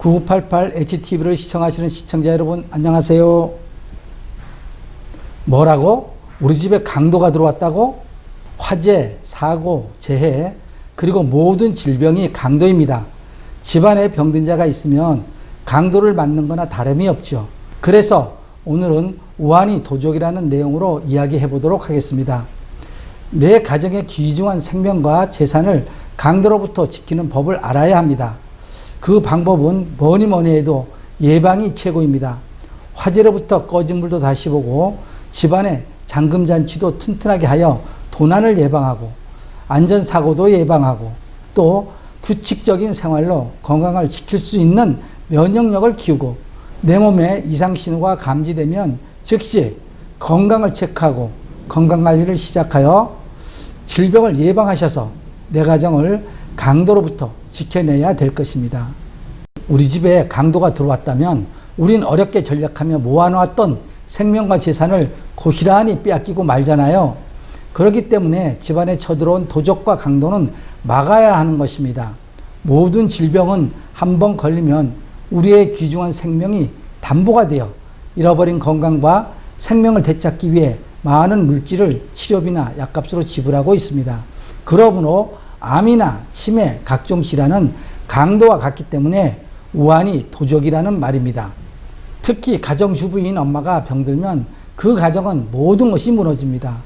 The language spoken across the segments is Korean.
9988HTV를 시청하시는 시청자 여러분 안녕하세요. 뭐라고? 우리 집에 강도가 들어왔다고? 화재, 사고, 재해, 그리고 모든 질병이 강도입니다. 집안에 병든 자가 있으면 강도를 맞는 거나 다름이 없죠. 그래서 오늘은 우환이 도적이라는 내용으로 이야기해 보도록 하겠습니다. 내 가정의 귀중한 생명과 재산을 강도로부터 지키는 법을 알아야 합니다. 그 방법은 뭐니 해도 예방이 최고입니다. 화재로부터 꺼진 물도 다시 보고 집안의 잠금잔치도 튼튼하게 하여 도난을 예방하고 안전사고도 예방하고 또 규칙적인 생활로 건강을 지킬 수 있는 면역력을 키우고 내 몸에 이상신호가 감지되면 즉시 건강을 체크하고 건강관리를 시작하여 질병을 예방하셔서 내 가정을 강도로부터 지켜내야 될 것입니다. 우리 집에 강도가 들어왔다면 우린 어렵게 전략하며 모아놓았던 생명과 재산을 고스란히 빼앗기고 말잖아요. 그렇기 때문에 집안에 쳐들어온 도적과 강도는 막아야 하는 것입니다. 모든 질병은 한번 걸리면 우리의 귀중한 생명이 담보가 되어 잃어버린 건강과 생명을 되찾기 위해 많은 물질을 치료비나 약값으로 지불하고 있습니다. 그러므로 암이나 치매, 각종 질환은 강도와 같기 때문에 우환이 도적이라는 말입니다. 특히 가정주부인 엄마가 병들면 그 가정은 모든 것이 무너집니다.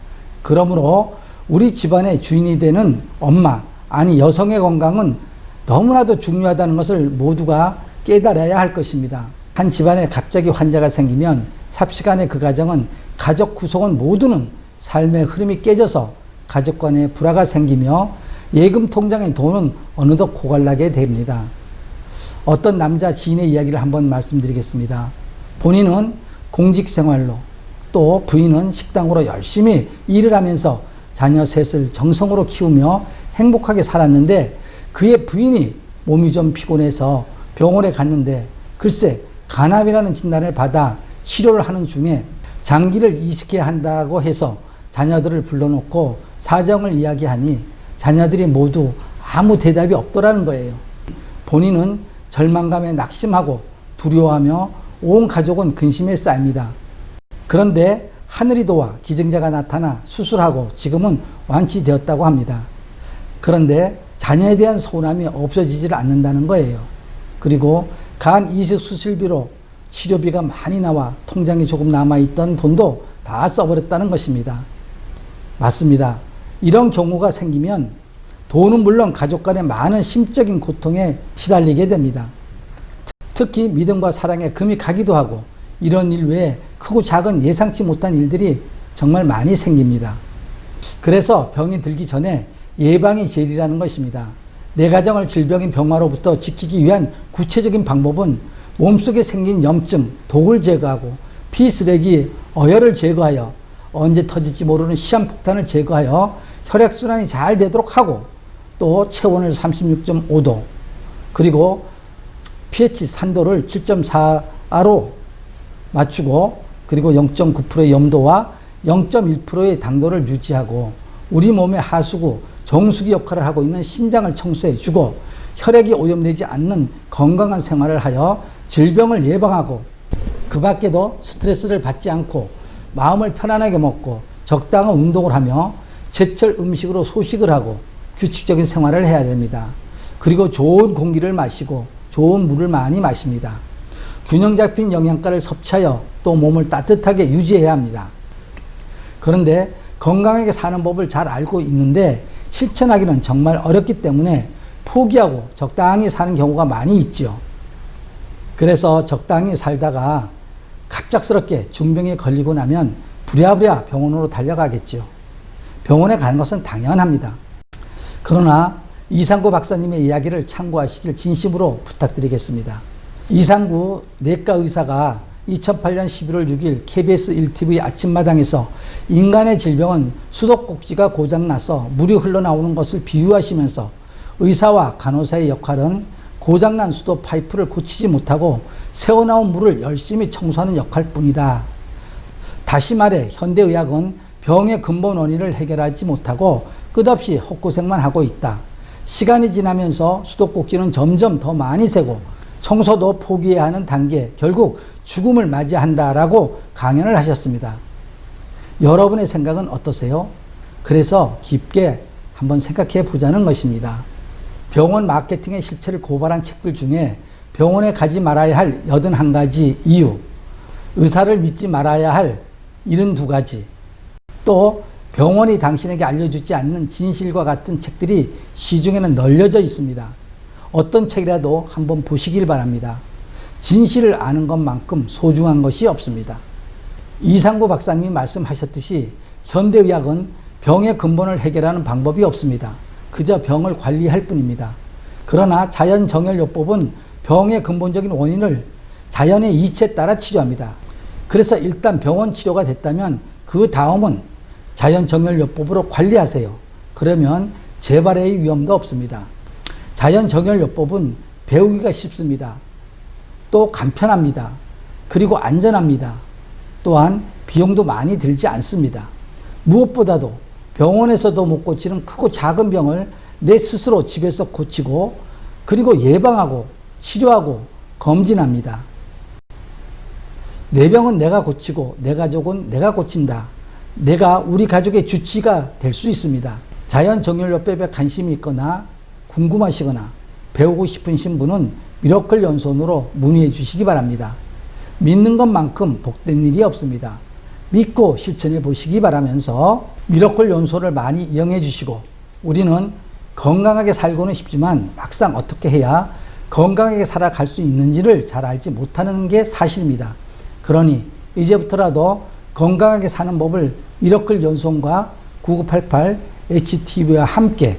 그러므로 우리 집안의 주인이 되는 엄마, 아니 여성의 건강은 너무나도 중요하다는 것을 모두가 깨달아야 할 것입니다. 한 집안에 갑자기 환자가 생기면 삽시간에 그 가정은 가족 구성원 모두는 삶의 흐름이 깨져서 가족 간에 불화가 생기며 예금 통장의 돈은 어느덧 고갈나게 됩니다. 어떤 남자 지인의 이야기를 한번 말씀드리겠습니다. 본인은 공직생활로 또 부인은 식당으로 열심히 일을 하면서 자녀 셋을 정성으로 키우며 행복하게 살았는데 그의 부인이 몸이 좀 피곤해서 병원에 갔는데 글쎄 간암이라는 진단을 받아 치료를 하는 중에 장기를 이식해야 한다고 해서 자녀들을 불러놓고 사정을 이야기하니 자녀들이 모두 아무 대답이 없더라는 거예요. 본인은 절망감에 낙심하고 두려워하며 온 가족은 근심에 쌓입니다. 그런데 하늘이 도와 기증자가 나타나 수술하고 지금은 완치되었다고 합니다. 그런데 자녀에 대한 서운함이 없어지질 않는다는 거예요. 그리고 간 이식 수술비로 치료비가 많이 나와 통장에 조금 남아있던 돈도 다 써버렸다는 것입니다. 맞습니다. 이런 경우가 생기면 돈은 물론 가족 간의 많은 심적인 고통에 시달리게 됩니다. 특히 믿음과 사랑에 금이 가기도 하고 이런 일 외에 크고 작은 예상치 못한 일들이 정말 많이 생깁니다. 그래서 병이 들기 전에 예방이 제일이라는 것입니다. 내 가정을 질병인 병화로부터 지키기 위한 구체적인 방법은 몸속에 생긴 염증, 독을 제거하고 피쓰레기, 어혈을 제거하여 언제 터질지 모르는 시한폭탄을 제거하여 혈액순환이 잘 되도록 하고 또 체온을 36.5도 그리고 pH 산도를 7.4로 맞추고 그리고 0.9%의 염도와 0.1%의 당도를 유지하고 우리 몸의 하수구, 정수기 역할을 하고 있는 신장을 청소해주고 혈액이 오염되지 않는 건강한 생활을 하여 질병을 예방하고 그 밖에도 스트레스를 받지 않고 마음을 편안하게 먹고 적당한 운동을 하며 제철 음식으로 소식을 하고 규칙적인 생활을 해야 됩니다. 그리고 좋은 공기를 마시고 좋은 물을 많이 마십니다. 균형 잡힌 영양가를 섭취하여 또 몸을 따뜻하게 유지해야 합니다. 그런데 건강하게 사는 법을 잘 알고 있는데 실천하기는 정말 어렵기 때문에 포기하고 적당히 사는 경우가 많이 있죠. 그래서 적당히 살다가 갑작스럽게 중병에 걸리고 나면 부랴부랴 병원으로 달려가겠죠. 병원에 가는 것은 당연합니다. 그러나 이상구 박사님의 이야기를 참고하시길 진심으로 부탁드리겠습니다. 이상구 내과 의사가 2008년 11월 6일 KBS 1TV 아침마당에서 인간의 질병은 수도꼭지가 고장나서 물이 흘러나오는 것을 비유하시면서 의사와 간호사의 역할은 고장난 수도 파이프를 고치지 못하고 새어나온 물을 열심히 청소하는 역할뿐이다. 다시 말해 현대의학은 병의 근본 원인을 해결하지 못하고 끝없이 헛고생만 하고 있다. 시간이 지나면서 수도꼭지는 점점 더 많이 새고 청소도 포기해야 하는 단계, 결국 죽음을 맞이한다라고 강연을 하셨습니다. 여러분의 생각은 어떠세요? 그래서 깊게 한번 생각해 보자는 것입니다. 병원 마케팅의 실체를 고발한 책들 중에 병원에 가지 말아야 할 81가지 이유, 의사를 믿지 말아야 할 72가지, 또 병원이 당신에게 알려주지 않는 진실과 같은 책들이 시중에는 널려져 있습니다. 어떤 책이라도 한번 보시길 바랍니다. 진실을 아는 것만큼 소중한 것이 없습니다. 이상구 박사님이 말씀하셨듯이 현대의학은 병의 근본을 해결하는 방법이 없습니다. 그저 병을 관리할 뿐입니다. 그러나 자연정열요법은 병의 근본적인 원인을 자연의 이치에 따라 치료합니다. 그래서 일단 병원 치료가 됐다면 그 다음은 자연정열요법으로 관리하세요. 그러면 재발의 위험도 없습니다. 자연정열요법은 배우기가 쉽습니다. 또 간편합니다. 그리고 안전합니다. 또한 비용도 많이 들지 않습니다. 무엇보다도 병원에서도 못 고치는 크고 작은 병을 내 스스로 집에서 고치고 그리고 예방하고 치료하고 검진합니다. 내 병은 내가 고치고 내 가족은 내가 고친다. 내가 우리 가족의 주치가 될 수 있습니다. 자연정열요법에 관심이 있거나 궁금하시거나 배우고 싶으신 분은 미러클 연수원으로 문의해 주시기 바랍니다. 믿는 것만큼 복된 일이 없습니다. 믿고 실천해 보시기 바라면서 미러클 연수원을 많이 이용해 주시고, 우리는 건강하게 살고는 싶지만 막상 어떻게 해야 건강하게 살아갈 수 있는지를 잘 알지 못하는 게 사실입니다. 그러니 이제부터라도 건강하게 사는 법을 미러클 연수원과 9988 HTV와 함께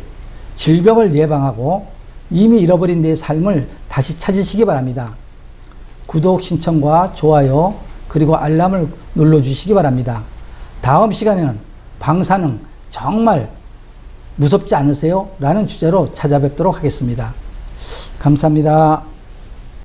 질병을 예방하고 이미 잃어버린 내 삶을 다시 찾으시기 바랍니다. 구독 신청과 좋아요 그리고 알람을 눌러주시기 바랍니다. 다음 시간에는 방사능 정말 무섭지 않으세요? 라는 주제로 찾아뵙도록 하겠습니다. 감사합니다.